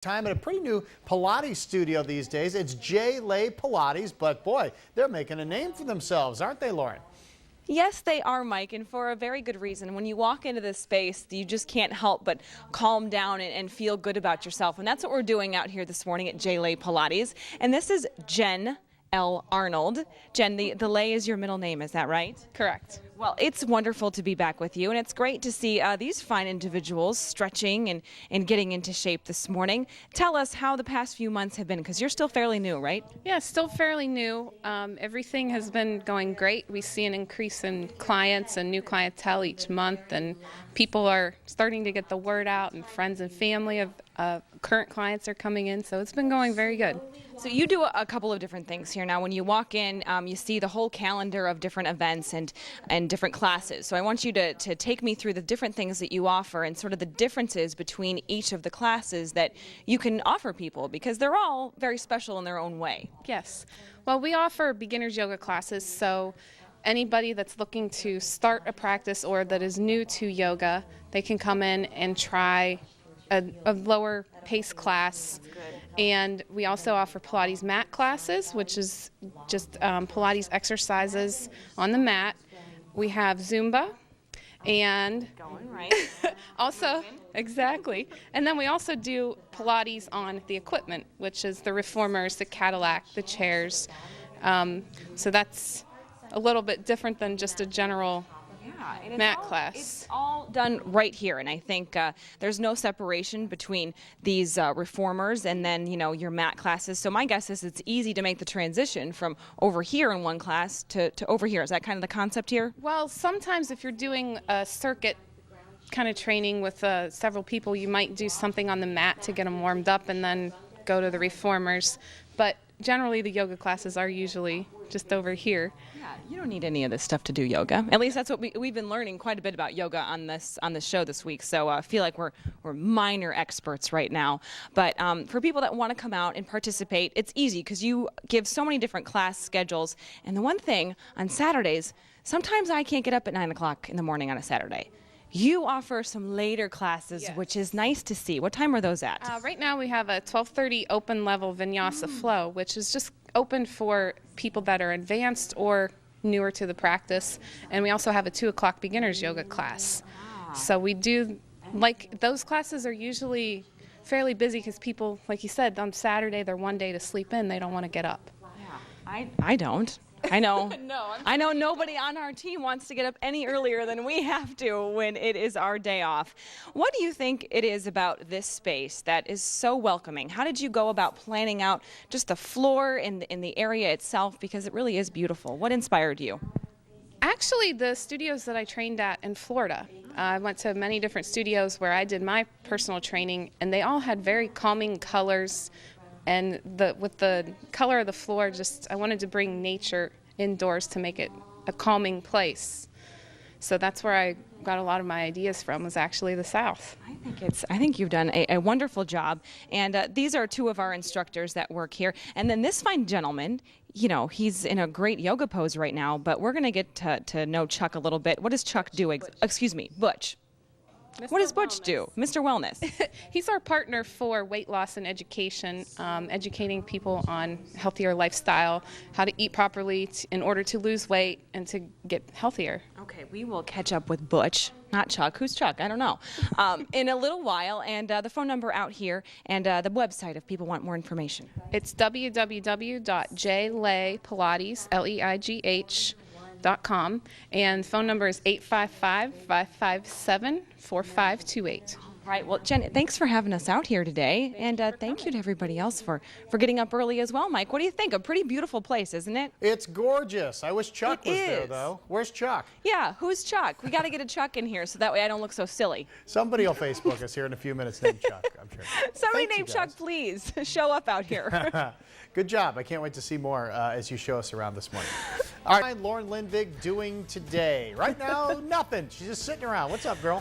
Time at a pretty new Pilates studio these days. It's Leigh Pilates, but boy, they're making a name for themselves, aren't they, Lauren? Yes, they are, Mike, and for a very good reason. When you walk into this space, you just can't help but calm down and feel good about yourself. And that's what we're doing out here this morning at Leigh Pilates. And this is Jen L. Arnold. Jen, the Leigh is your middle name, is that right? Correct. Well, it's wonderful to be back with you, and it's great to see these fine individuals stretching and getting into shape this morning. Tell us how the past few months have been, because you're still fairly new, right? Yeah, still fairly new. Everything has been going great. We see an increase in clients and new clientele each month, and people are starting to get the word out, and friends and family of current clients are coming in, so it's been going very good. So you do a couple of different things here. Now, when you walk in, you see the whole calendar of different events and different classes. So I want you to take me through the different things that you offer and sort of the differences between each of the classes that you can offer people, because they're all very special in their own way. Yes. Well, we offer beginners yoga classes, so anybody that's looking to start a practice or that is new to yoga, they can come in and try a lower pace class. And we also offer Pilates mat classes, which is just Pilates exercises on the mat. We have Zumba, and Going right. also, exactly. And then we also do Pilates on the equipment, which is the reformers, the Cadillac, the chairs. So that's a little bit different than just a general mat class. It's all done right here, and I think there's no separation between these reformers and then, you know, your mat classes. So my guess is it's easy to make the transition from over here in one class to over here. Is that kind of the concept here? Well, sometimes if you're doing a circuit kind of training with several people, you might do something on the mat to get them warmed up and then go to the reformers. But generally the yoga classes are usually just over here. Yeah, you don't need any of this stuff to do yoga. At least that's what we've been learning quite a bit about yoga on this show this week. So I feel like we're minor experts right now. But for people that want to come out and participate, it's easy because you give so many different class schedules. And the one thing on Saturdays, sometimes I can't get up at 9 o'clock in the morning on a Saturday. You offer some later classes, Yes. which is nice to see. What time are those at? Right now we have a 12:30 open level Vinyasa flow, which is just open for people that are advanced or newer to the practice. And we also have a 2 o'clock beginners yoga class. So we do, like, those classes are usually fairly busy because people, like you said, on Saturday they're one day to sleep in, they don't want to get up. Yeah, I don't. I know. No, I know nobody on our team wants to get up any earlier than we have to when it is our day off. What do you think it is about this space that is so welcoming? How did you go about planning out just the floor in the area itself? Because it really is beautiful. What inspired you? Actually, the studios that I trained at in Florida, I went to many different studios where I did my personal training, and they all had very calming colors. And with the color of the floor, I wanted to bring nature indoors to make it a calming place. So that's where I got a lot of my ideas from, was actually the South. I think you've done a wonderful job. And these are two of our instructors that work here. And then this fine gentleman, you know, he's in a great yoga pose right now, but we're going to get to know Chuck a little bit. What does Chuck do? Excuse me, Butch. What does Butch do? Mr. Wellness. He's our partner for weight loss and education, educating people on healthier lifestyle, how to eat properly in order to lose weight and to get healthier. Okay, we will catch up with Butch, not Chuck. Who's Chuck? I don't know. In a little while, and the phone number out here and the website if people want more information. It's www.jleigh.com, and phone number is 855-557-4528. All right, well, Jen, thanks for having us out here today, and thank you to everybody else for getting up early as well. Mike, what do you think? A pretty beautiful place, isn't it? It's gorgeous. I wish Chuck was there, is. though. Where's Chuck? Yeah, who's Chuck? We got to get a Chuck in here so that way I don't look so silly. Somebody will Facebook us here in a few minutes named Chuck, I'm sure. Somebody Thanks, named you Chuck, guys. please show up out here. Good job. I can't wait to see more as you show us around this morning. All right, Lauren Lindvig doing today. Right now, nothing. She's just sitting around. What's up, girl?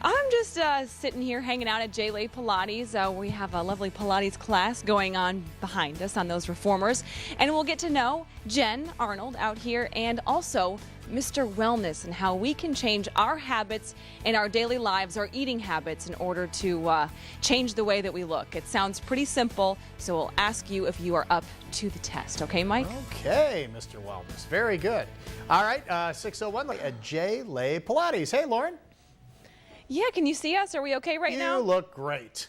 I'm just sitting here hanging out at Leigh Pilates. We have a lovely Pilates class going on behind us on those reformers. And we'll get to know Jen, Arnold out here, and also Mr. Wellness and how we can change our habits in our daily lives, our eating habits, in order to change the way that we look. It sounds pretty simple, so we'll ask you if you are up to the test. Okay, Mike? Okay, Mr. Wellness. Very good. All right, 601, Leigh Pilates. Hey, Lauren. Yeah, can you see us? Are we okay right now? You look great.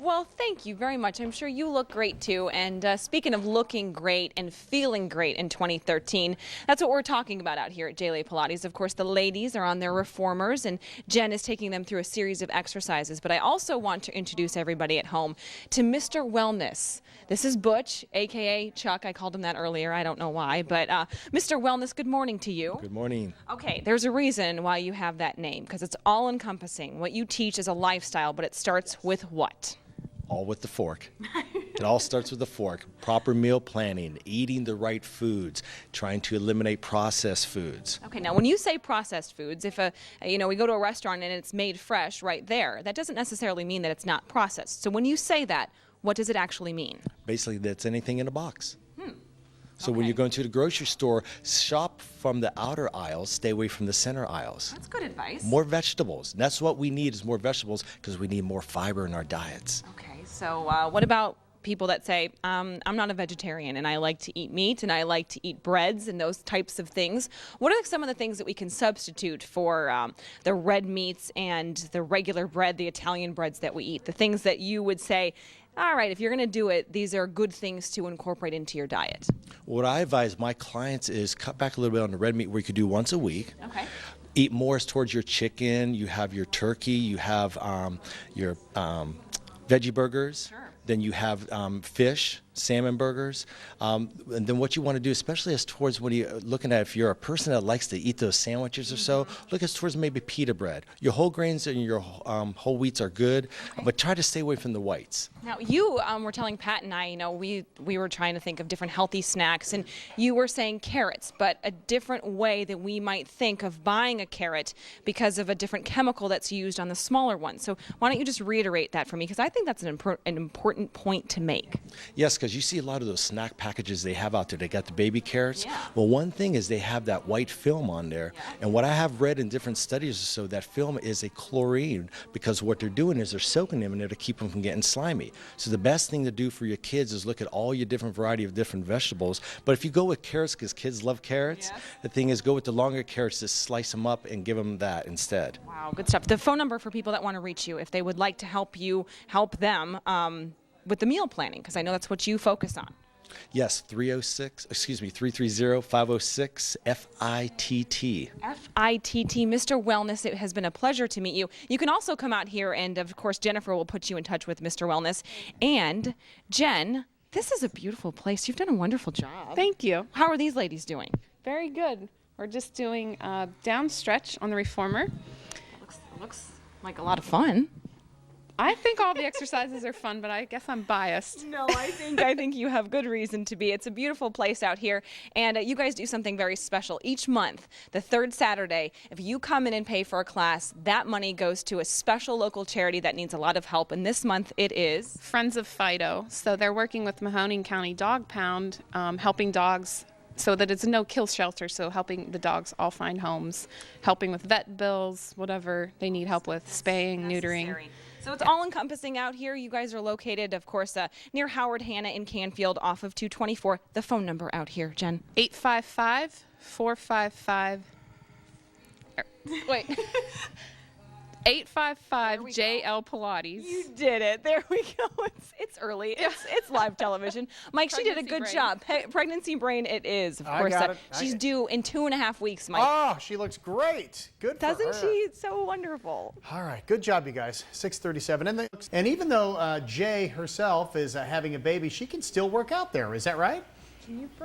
Well, thank you very much. I'm sure you look great too. And speaking of looking great and feeling great in 2013, that's what we're talking about out here at Leigh Pilates. Of course, the ladies are on their reformers, and Jen is taking them through a series of exercises. But I also want to introduce everybody at home to Mr. Wellness. This is Butch, a.k.a. Chuck. I called him that earlier. I don't know why. But Mr. Wellness, good morning to you. Good morning. Okay, there's a reason why you have that name, because it's all-encompassing. What you teach is a lifestyle, but it starts with what? All with the fork. It all starts with the fork. Proper meal planning, eating the right foods, trying to eliminate processed foods. Okay, now when you say processed foods, if we go to a restaurant and it's made fresh right there, that doesn't necessarily mean that it's not processed. So when you say that, what does it actually mean? Basically, that's anything in a box. So Okay. when you're going to the grocery store, shop from the outer aisles, stay away from the center aisles. That's good advice. More vegetables. That's what we need, is more vegetables, because we need more fiber in our diets. Okay, so what about people that say, I'm not a vegetarian and I like to eat meat and I like to eat breads and those types of things? What are some of the things that we can substitute for the red meats and the regular bread, the Italian breads that we eat? The things that you would say, all right, if you're going to do it, these are good things to incorporate into your diet. What I advise my clients is cut back a little bit on the red meat, where you could do once a week. Okay. Eat more towards your chicken. You have your turkey. You have your veggie burgers. Sure. Then you have fish, salmon burgers. And then what you want to do, especially as towards when you're looking at, if you're a person that likes to eat those sandwiches or so, look as towards maybe pita bread. Your whole grains and your whole wheats are good, but try to stay away from the whites. Now, you were telling Pat and I, we were trying to think of different healthy snacks, and you were saying carrots, but a different way that we might think of buying a carrot because of a different chemical that's used on the smaller one. So why don't you just reiterate that for me, because I think that's an important point to make. Yes, because you see a lot of those snack packages they have out there. They got the baby carrots. Yeah. Well, one thing is they have that white film on there. Yeah. And what I have read in different studies or so, that film is a chlorine, because what they're doing is they're soaking them in there to keep them from getting slimy. So the best thing to do for your kids is look at all your different variety of different vegetables. But if you go with carrots, because kids love carrots, Yes. the thing is go with the longer carrots, just slice them up and give them that instead. Wow, good stuff. The phone number for people that want to reach you, if they would like to help them with the meal planning, because I know that's what you focus on. Yes, 330-506-FITT. FITT, Mr. Wellness, it has been a pleasure to meet you. You can also come out here, and of course, Jennifer will put you in touch with Mr. Wellness. And Jen, this is a beautiful place. You've done a wonderful job. Thank you. How are these ladies doing? Very good. We're just doing down stretch on the reformer. Looks like a lot of fun. I think all the exercises are fun, but I guess I'm biased. No, I think you have good reason to be. It's a beautiful place out here, and you guys do something very special. Each month, the third Saturday, if you come in and pay for a class, that money goes to a special local charity that needs a lot of help, and this month it is Friends of Fido. So they're working with Mahoning County Dog Pound, helping dogs so that it's a no-kill shelter, so helping the dogs all find homes, helping with vet bills, whatever they need help with, spaying, neutering. necessary. So it's all encompassing out here. You guys are located, of course, near Howard Hanna in Canfield off of 224. The phone number out here, Jen. 855-455. Wait. 855-JL Pilates. You did it. There we go. It's early. It's live television. Mike, she did a Pregnancy good brain. job. Pregnancy brain it is, of I course. got it. She's due in 2.5 weeks, Mike. Oh, she looks great. Good for her. Doesn't she? It's so wonderful. All right, good job, you guys. 6:37, and even though Jay herself is having a baby, she can still work out there. Is that right?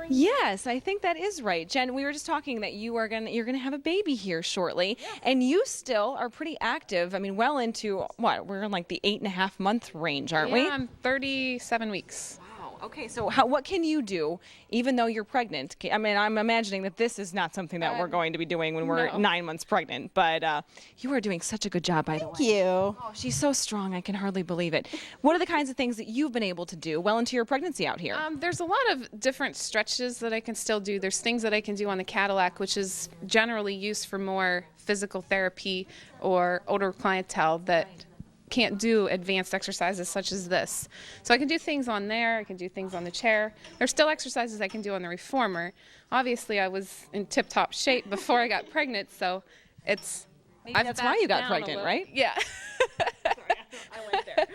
Yes, I think that is right. Jen, we were just talking that you're gonna have a baby here shortly, and you still are pretty active. I mean, well into what? We're in like the 8.5 month range, aren't we? I'm 37 weeks. Wow. Okay, so what can you do, even though you're pregnant? I mean, I'm imagining that this is not something that we're going to be doing when we're no. 9 months pregnant, but you are doing such a good job, by the way. Thank you. Oh, she's so strong, I can hardly believe it. What are the kinds of things that you've been able to do well into your pregnancy out here? There's a lot of different stretches that I can still do. There's things that I can do on the Cadillac, which is generally used for more physical therapy or older clientele that can't do advanced exercises such as this. So I can do things on there, I can do things on the chair. There's still exercises I can do on the reformer. Obviously I was in tip-top shape before I got pregnant, so it's... Maybe that's why you got pregnant, right? Yeah. I went there.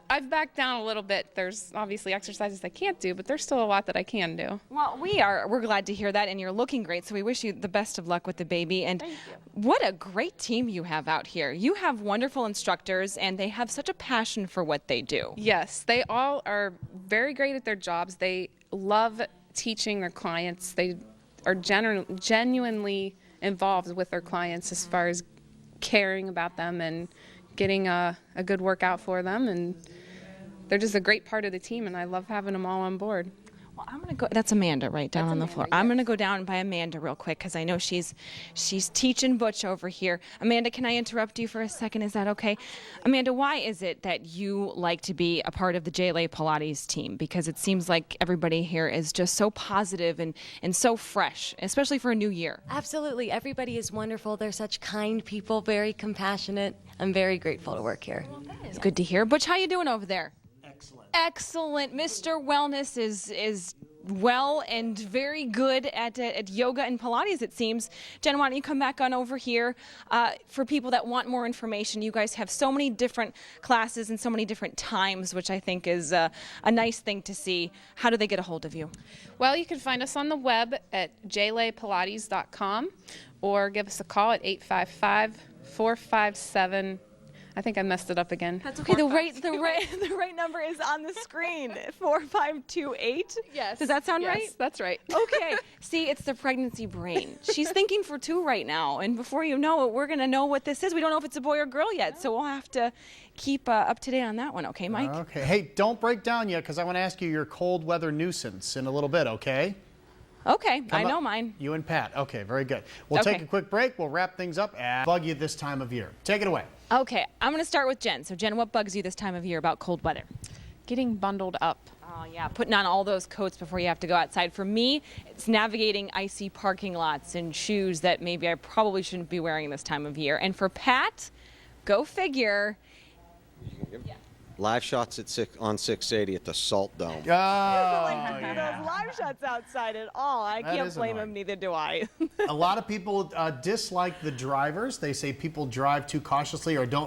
I've backed down a little bit. There's obviously exercises I can't do, but there's still a lot that I can do. Well, we're glad to hear that, and you're looking great, so we wish you the best of luck with the baby. And what a great team you have out here. You have wonderful instructors, and they have such a passion for what they do. Yes, they all are very great at their jobs. They love teaching their clients. They are genuinely involved with their clients as far as caring about them and getting a good workout for them, and they're just a great part of the team, and I love having them all on board. Well, I'm gonna go. That's Amanda, right down That's on the Amanda, floor. yes. I'm gonna go down by Amanda real quick because I know she's teaching Butch over here. Amanda, can I interrupt you for a second? Is that okay? Amanda, why is it that you like to be a part of the Leigh Pilates team? Because it seems like everybody here is just so positive and so fresh, especially for a new year. Absolutely. Everybody is wonderful. They're such kind people, very compassionate. I'm very grateful to work here. It's good to hear. Butch, how you doing over there? Excellent. Excellent. Mr. Wellness is well and very good at yoga and Pilates, it seems. Jen, why don't you come back on over here? For people that want more information, you guys have so many different classes and so many different times, which I think is a nice thing to see. How do they get a hold of you? Well, you can find us on the web at jlaypilates.com or give us a call at 855-457. I think I messed it up again. That's okay. The right number is on the screen. 4528. Yes. Does that sound yes, right? That's right. Okay. See, it's the pregnancy brain. She's thinking for two right now, and before you know it, we're gonna know what this is. We don't know if it's a boy or girl yet, so we'll have to keep up to date on that one. Okay, Mike? Okay. Hey, don't break down yet because I want to ask you your cold weather nuisance in a little bit, okay? Okay, I Come know up. mine. You and Pat. Okay, very good. We'll take Okay. a quick break. We'll wrap things up and bug you this time of year. Take it away. Okay, I'm gonna start with Jen. So Jen, what bugs you this time of year about cold weather? Getting bundled up. Oh yeah, putting on all those coats before you have to go outside. For me, it's navigating icy parking lots and shoes that maybe I probably shouldn't be wearing this time of year. And for Pat, go figure. Live shots at on 680 at the Salt Dome. Oh, yeah. Those live shots outside at all. I That can't is blame annoying. him, neither do I. A lot of people dislike the drivers. They say people drive too cautiously or don't